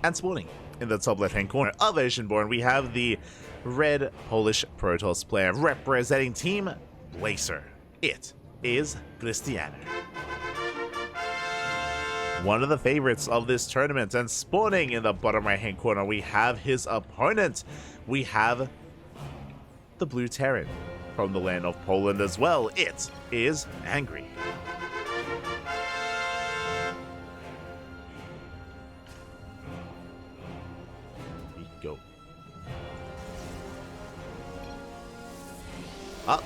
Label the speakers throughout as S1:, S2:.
S1: And spawning in the top left-hand corner of Oceanborn, we have the red Polish Protoss player representing Team Blazer. It is Krystianer, one of the favorites of this tournament. And spawning in the bottom right-hand corner, we have his opponent. We have the Blue Terran from the land of Poland as well. It is Angry. Go. Up.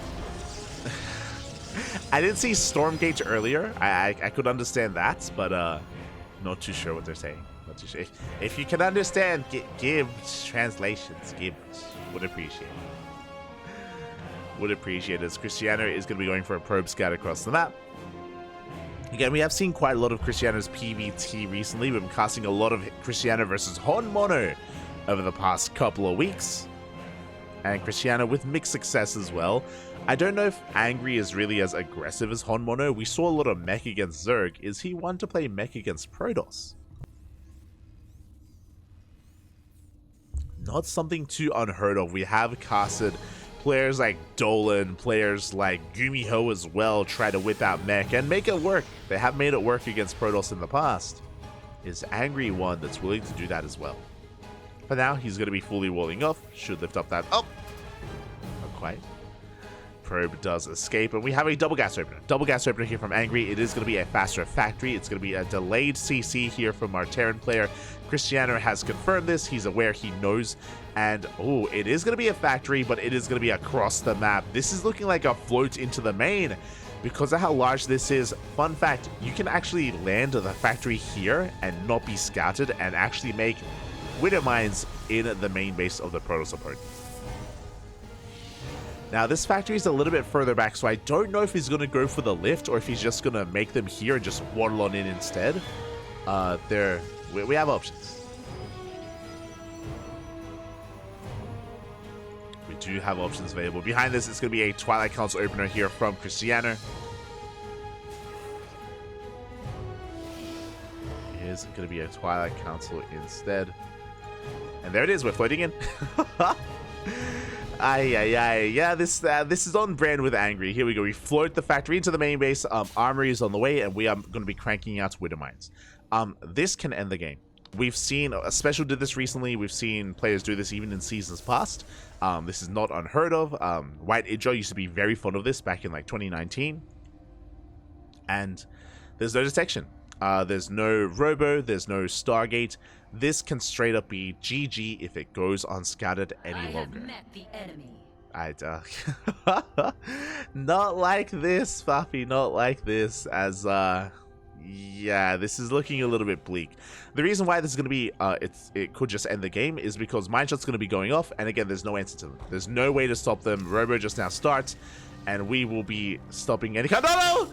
S1: I didn't see Stormgate earlier. I could understand that, but not too sure what they're saying. Not too sure. If you can understand, give translations. Would appreciate it. Would appreciate it. As Krystianer is going to be going for a probe scout across the map. Again, we have seen quite a lot of Krystianer's PvT recently. We've been casting a lot of Krystianer versus Hon Mono over the past couple of weeks. And Krystianer with mixed success as well. I don't know if Angry is really as aggressive as Hon Mono. We saw a lot of mech against Zerg. Is he one to play mech against Protoss? Not something too unheard of. We have casted players like Dolan, players like Gumiho as well, try to whip out mech and make it work. They have made it work against Protoss in the past. Is Angry one that's willing to do that as well? For now, he's going to be fully walling off. Should lift up that. Oh! Not quite. Probe does escape, and we have a double gas opener. Double gas opener here from Angry. It is going to be a faster factory. It's going to be a delayed CC here from our Terran player. Krystianer has confirmed this. He's aware, he knows. And, oh, it is going to be a factory, but it is going to be across the map. This is looking like a float into the main. Because of how large this is, fun fact, you can actually land the factory here and not be scouted and actually make Widow Mines in the main base of the Protoss opponent. Now, this factory is a little bit further back, so I don't know if he's going to go for the lift or if he's just going to make them here and just waddle on in instead. We have options. We do have options available. Behind this, it's going to be a Twilight Council opener here from Krystianer. It is going to be a Twilight Council instead. And there it is, we're floating in. Yeah, this is on brand with Angry. Here we go. We float the factory into the main base. Armory is on the way, and we are going to be cranking out Widow Mines. This can end the game. We've seen, Special did this recently. We've seen players do this even in seasons past. This is not unheard of. White Idra used to be very fond of this back in like 2019. And there's no detection. There's no Robo. There's no Stargate. This can straight up be GG if it goes unscouted any longer. Met the enemy. Not like this, Fafi. Not like this. As yeah, this is looking a little bit bleak. The reason why this is going to be it could just end the game is because Mindshot's going to be going off, and again, there's no answer to them. There's no way to stop them. Robo just now starts, and we will be stopping any kind. No!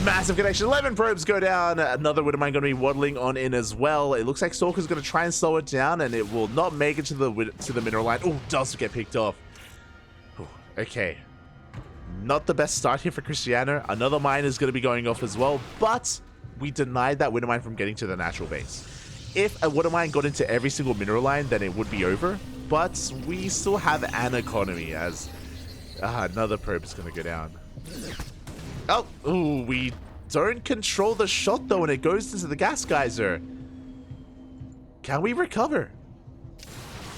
S1: Massive connection. 11 probes go down. Another Widow Mine going to be waddling on in as well. It looks like Stalker's going to try and slow it down, and it will not make it to the mineral line. Oh, does get picked off. Ooh, okay. Not the best start here for Krystianer. Another mine is going to be going off as well, but we denied that Widow Mine from getting to the natural base. If a Widow Mine got into every single mineral line, then it would be over, but we still have an economy as another probe is going to go down. Oh, ooh, we don't control the shot though, and it goes into the gas geyser. Can we recover?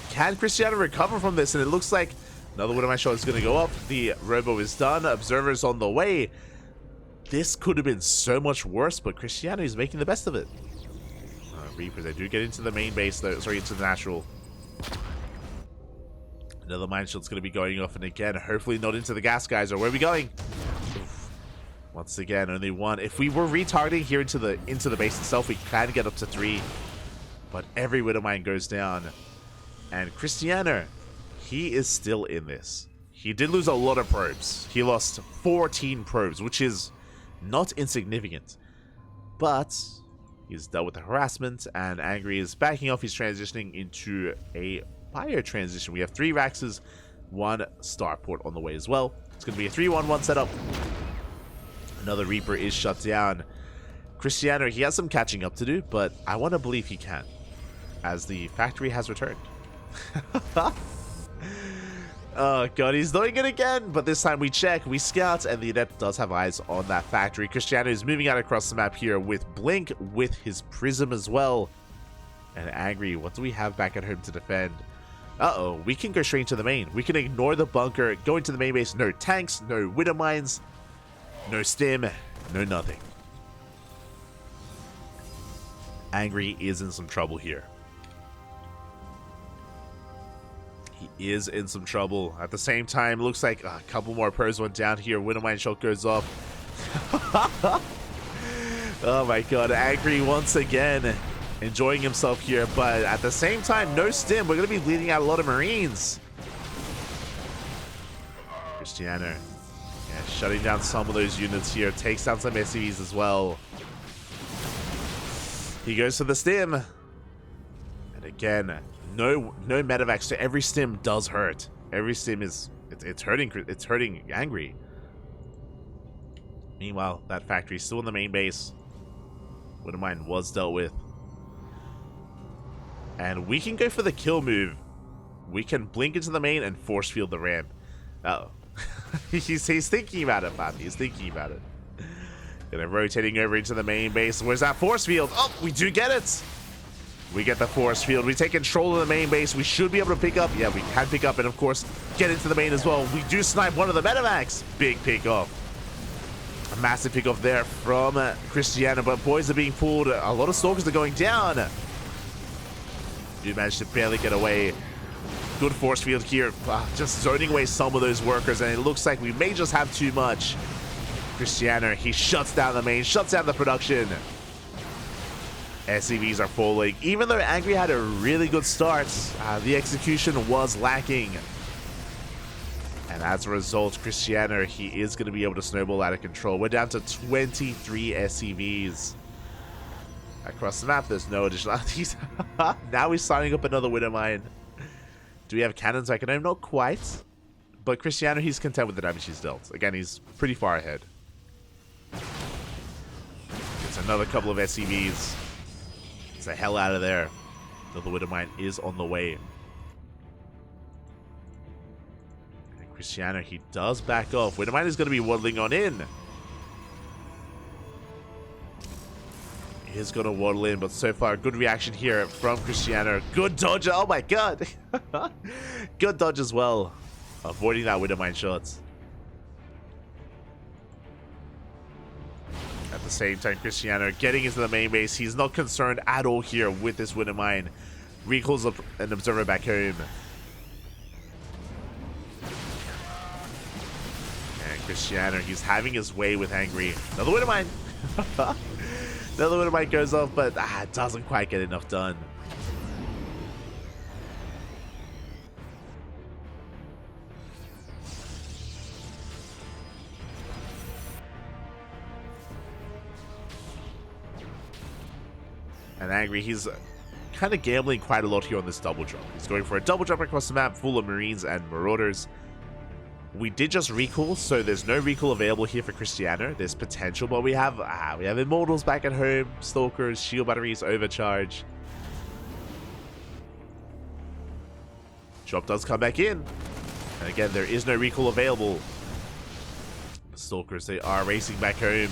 S1: Can Krystianer recover from this? And it looks like another one of my shots is going to go up. The Robo is done. Observer's on the way. This could have been so much worse, but Krystianer is making the best of it. Reapers, they do get into the main base, though. Sorry, into the natural. Another mine shot's going to be going off, and again, hopefully not into the gas geyser. Where are we going? Once again, only one. If we were retargeting here into the base itself, we can get up to 3. But every Widow Mine goes down. And Krystianer, he is still in this. He did lose a lot of probes. He lost 14 probes, which is not insignificant. But he's dealt with the harassment, and Angry is backing off. He's transitioning into a Bio transition. We have 3 Raxes, 1 Starport on the way as well. It's going to be a 3-1-1 setup. Another Reaper is shut down. Krystianer, he has some catching up to do, but I want to believe he can. as the factory has returned. Oh god, he's doing it again, but this time we check, we scout, and the Adept does have eyes on that factory. Krystianer is moving out across the map here with Blink, with his Prism as well. And Angry, what do we have back at home to defend? Uh-oh, we can go straight into the main. We can ignore the bunker, go into the main base. No tanks, no Widow Mines, no stim, no nothing. Angry is in some trouble here. He is in some trouble. At the same time, looks like a couple more pros went down here. Widow Mine shot goes off. Oh my god, Angry once again enjoying himself here, but at the same time, no stim. We're going to be bleeding out a lot of Marines. Krystianer, yeah, shutting down some of those units here. Takes down some SCVs as well. He goes for the stim. And again, no medevacs, so every stim does hurt. Every stim is, it's hurting Angry. Meanwhile, that factory is still in the main base. Widow Mine was dealt with. And we can go for the kill move. We can blink into the main and force field the ramp. Uh-oh. he's thinking about it, Poppy. He's thinking about it. Gonna rotating over into the main base. Where's that force field? Oh, we do get it. We get the force field. We take control of the main base. We should be able to pick up. Yeah, we can pick up and, of course, get into the main as well. We do snipe one of the medevacs. Big pick off. A massive pick off there from Krystianer, but boys are being pulled. A lot of Stalkers are going down. Do manage to barely get away. Good force field here. Just zoning away some of those workers, and it looks like we may just have too much. Krystianer, he shuts down the main, shuts down the production. SCVs are falling. Even though Angry had a really good start, the execution was lacking. And as a result, Krystianer, he is going to be able to snowball out of control. We're down to 23 SCVs. Across the map, there's no additional... Now he's signing up another Widow Mine. Do we have cannons back at home? Not quite. But Krystianer, he's content with the damage he's dealt. Again, he's pretty far ahead. It's another couple of SCVs. It's the hell out of there. Another Widow Mine is on the way. And Krystianer, he does back off. Widow Mine is going to be waddling on in. He is going to waddle in, but so far, good reaction here from Krystianer. Good dodge. Oh my god. Good dodge as well. Avoiding that Widow Mine shots. At the same time, Krystianer getting into the main base. He's not concerned at all here with this Widow Mine. Recalls an observer back home. And Krystianer, he's having his way with Angry. Another Widow Mine. Another Widow Mine goes off, but it doesn't quite get enough done. And Angry, he's kind of gambling quite a lot here on this double jump. He's going for a double jump across the map full of Marines and Marauders. We did just recall, so there's no recall available here for Krystianer. There's potential, but we have Immortals back at home, Stalkers, Shield Batteries, Overcharge. Drop does come back in. And again, there is no recall available. The Stalkers, they are racing back home.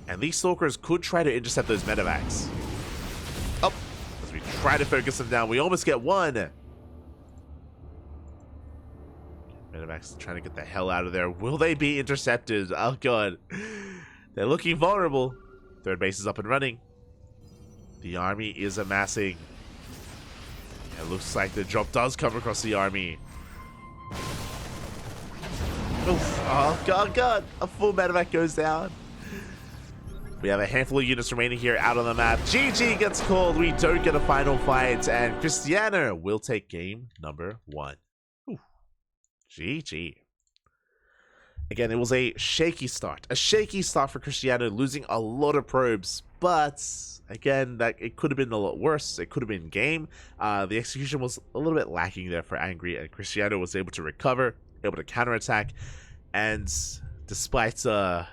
S1: And these Stalkers could try to intercept those medevacs. Oh, as we try to focus them down, we almost get one. Medevacs trying to get the hell out of there. Will they be intercepted? Oh god. They're looking vulnerable. Third base is up and running. The army is amassing. It looks like the drop does come across the army. Oof. Oh god. A full medevac goes down. We have a handful of units remaining here out on the map. GG gets called. We don't get a final fight. And Krystianer will take game number 1. Ooh. GG. Again, it was a shaky start. A shaky start for Krystianer, losing a lot of probes. But, again, that it could have been a lot worse. It could have been game. The execution was a little bit lacking there for Angry. And Krystianer was able to recover, able to counterattack. And despite the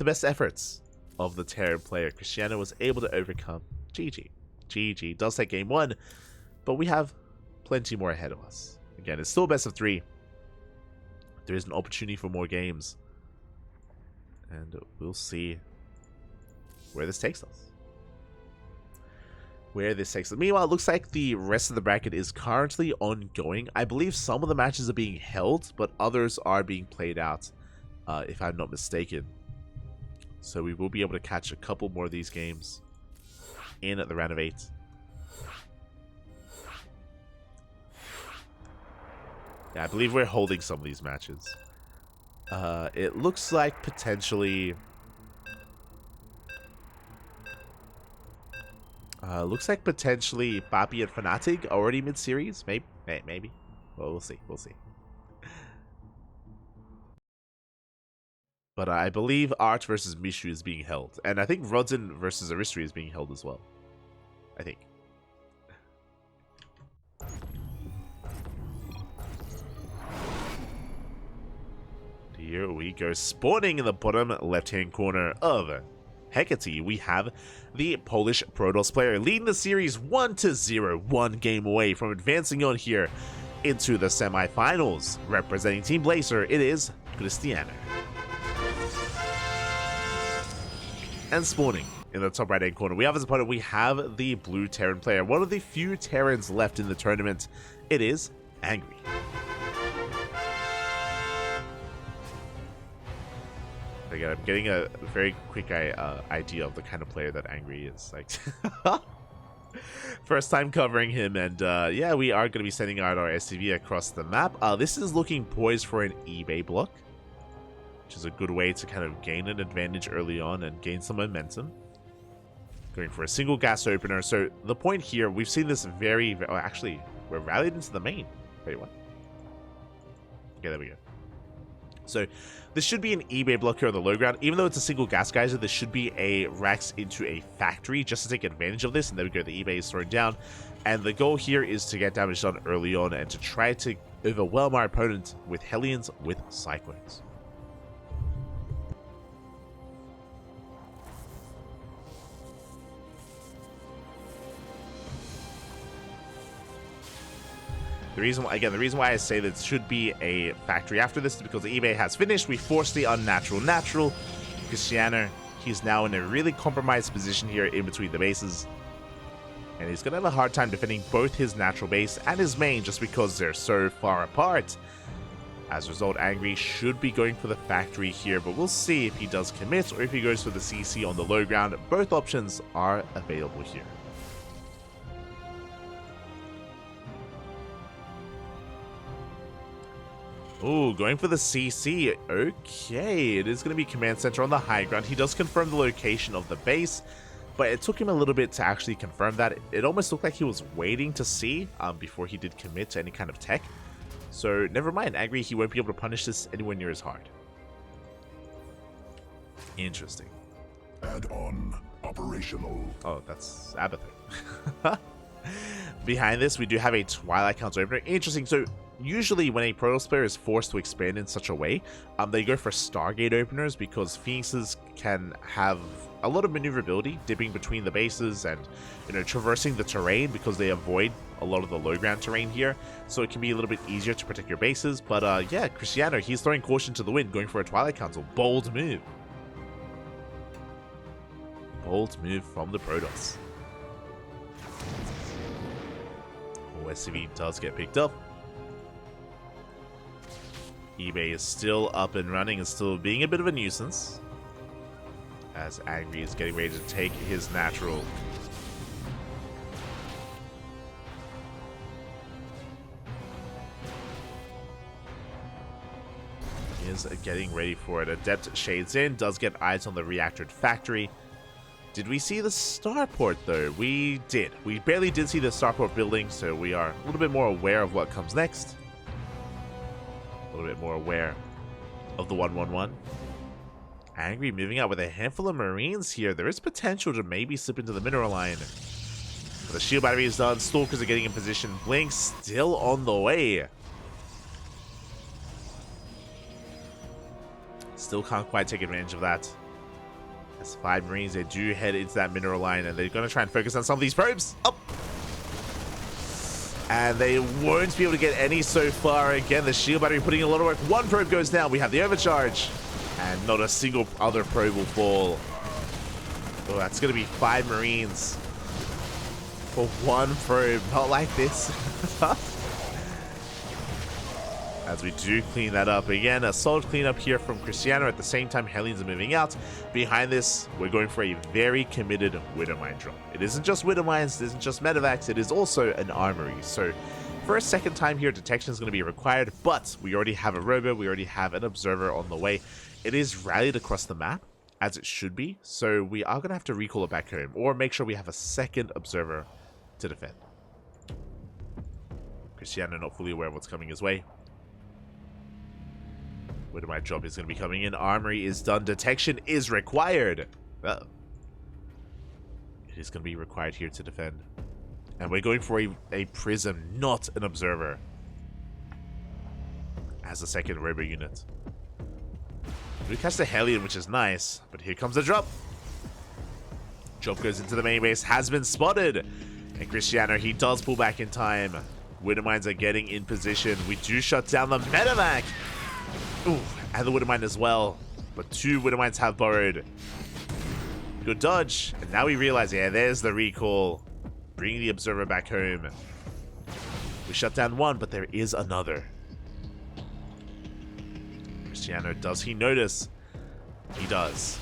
S1: best efforts of the Terran player, Krystianer was able to overcome. GG. GG. Does take game 1, but we have plenty more ahead of us. Again, it's still best of 3. There is an opportunity for more games. And we'll see where this takes us. Meanwhile, it looks like the rest of the bracket is currently ongoing. I believe some of the matches are being held, but others are being played out, if I'm not mistaken. So we will be able to catch a couple more of these games in at the round of 8. Yeah, I believe we're holding some of these matches. It looks like potentially... Papi and Fnatic already mid-series. Maybe. Well, we'll see. But I believe Arch versus Mishu is being held. And I think Rodzen versus Aristri is being held as well. I think. Here we go. Spawning in the bottom left-hand corner of Hecate, we have the Polish Protoss player leading the series 1-0, 1 game away from advancing on here into the semifinals. Representing Team Blazer, it is Krystianer. And spawning in the top right-hand corner, we have as opponent, we have the blue Terran player, one of the few Terrans left in the tournament. It is Angry. Again, I'm getting a very quick idea of the kind of player that Angry is. Like, first time covering him, and yeah, we are going to be sending out our SCV across the map. This is looking poised for an eBay block, which is a good way to kind of gain an advantage early on and gain some momentum. Going for a single gas opener. So the point here, we've seen this very oh, actually, we're rallied into the main. Wait, what? Okay, there we go. So this should be an eBay block here on the low ground. Even though it's a single gas geyser, there should be a Rax into a factory just to take advantage of this. And there we go, the eBay is thrown down. And the goal here is to get damage done early on and to try to overwhelm our opponent with Hellions, with Cyclones. The reason why I say that it should be a factory after this is because the eBay has finished. We forced the unnatural natural. Krystianer, he's now in a really compromised position here in between the bases. And he's going to have a hard time defending both his natural base and his main just because they're so far apart. As a result, Angry should be going for the factory here, but we'll see if he does commit or if he goes for the CC on the low ground. Both options are available here. Ooh, going for the CC. Okay, it is going to be command center on the high ground. He does confirm the location of the base, but it took him a little bit to actually confirm that. It almost looked like he was waiting to see before he did commit to any kind of tech. So never mind, Angry, he won't be able to punish this anywhere near as hard. Interesting.
S2: Add-on operational.
S1: Oh, that's Abathur. Behind this, we do have a Twilight Council opener. Interesting. So usually when a Protoss player is forced to expand in such a way, they go for Stargate openers because Phoenixes can have a lot of maneuverability, dipping between the bases and, you know, traversing the terrain because they avoid a lot of the low ground terrain here. So it can be a little bit easier to protect your bases. But yeah, Krystianer, he's throwing caution to the wind, going for a Twilight Council. Bold move. Bold move from the Protoss. SCV does get picked up. eBay is still up and running and still being a bit of a nuisance as Angry is getting ready to take his natural. He is getting ready for it. Adept shades in, does get eyes on the reactor factory. Did we see the starport though? We did. We barely did see the starport building, so we are a little bit more aware of what comes next. A little bit more aware of the 1-1-1. Angry moving out with a handful of Marines here. There is potential to maybe slip into the mineral line. But the shield battery is done. Stalkers are getting in position. Blink still on the way. Still can't quite take advantage of that. As 5 Marines, they do head into that mineral line, and they're going to try and focus on some of these probes. Up! And they won't be able to get any so far. Again, the shield battery putting in a lot of work. 1 probe goes down. We have the overcharge. And not a single other probe will fall. Oh, that's going to be 5 Marines for 1 probe. Not like this. As we do clean that up. Again, a solid cleanup here from Krystianer. At the same time, Hellions are moving out. Behind this, we're going for a very committed Widowmine drop. It isn't just Widowmines, it isn't just medevacs, it is also an armory. So for a second time here, detection is going to be required, but we already have a robo, we already have an observer on the way. It is rallied across the map, as it should be, so we are going to have to recall it back home, or make sure we have a second observer to defend. Krystianer not fully aware of what's coming his way. Widowmine drop is going to be coming in. Armory is done. Detection is required. Uh-oh. It is going to be required here to defend. And we're going for a prism, not an observer. As a second robo unit. We catch the Hellion, which is nice. But here comes the drop. Drop goes into the main base. Has been spotted. And Krystianer, he does pull back in time. Widowmines are getting in position. We do shut down the medevac. Ooh, and the Widowmine as well. But 2 Widowmines have borrowed. Good dodge. And now we realize, yeah, there's the recall. Bringing the observer back home. We shut down 1, but there is another. Krystianer, does he notice? He does.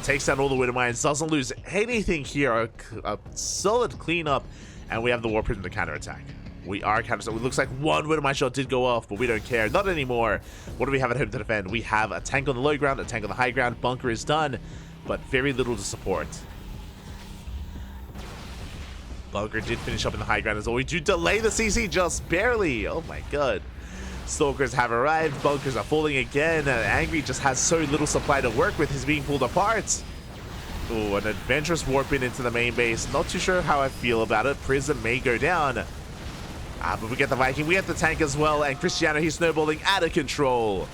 S1: Takes down all the Widowmines. Doesn't lose anything here. A solid cleanup. And we have the Warp in the counterattack. We are counter. So it looks like 1 Widowmine shot did go off, but we don't care. Not anymore. What do we have at home to defend? We have a tank on the low ground, a tank on the high ground. Bunker is done, but very little to support. Bunker did finish up in the high ground as well. We do delay the CC just barely. Oh my god. Stalkers have arrived. Bunkers are falling again. Angry just has so little supply to work with. He's being pulled apart. Oh, an adventurous warp in into the main base. Not too sure how I feel about it. Prism may go down. But we get the Viking, we get the tank as well, and Krystianer, he's snowballing out of control.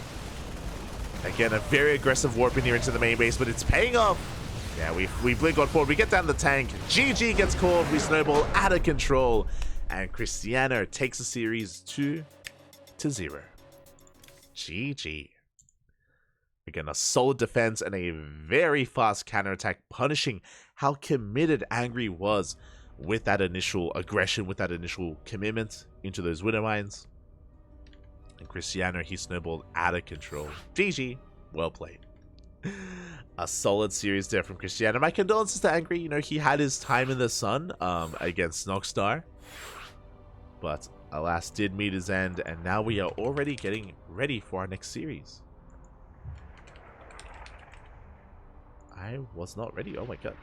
S1: Again, a very aggressive warp in here into the main base, but it's paying off. Yeah, we blink on forward, we get down the tank. GG gets called, we snowball out of control. And Krystianer takes the series 2-0. GG. Again, a solid defense and a very fast counterattack, punishing how committed Angry was with that initial aggression, with that initial commitment into those Widowmines. And Krystianer, he snowballed out of control. GG. Well played. A solid series there from Krystianer. My condolences to Angry. You know, he had his time in the sun against Nockstar. But alas, did meet his end. And now we are already getting ready for our next series. I was not ready. Oh my god.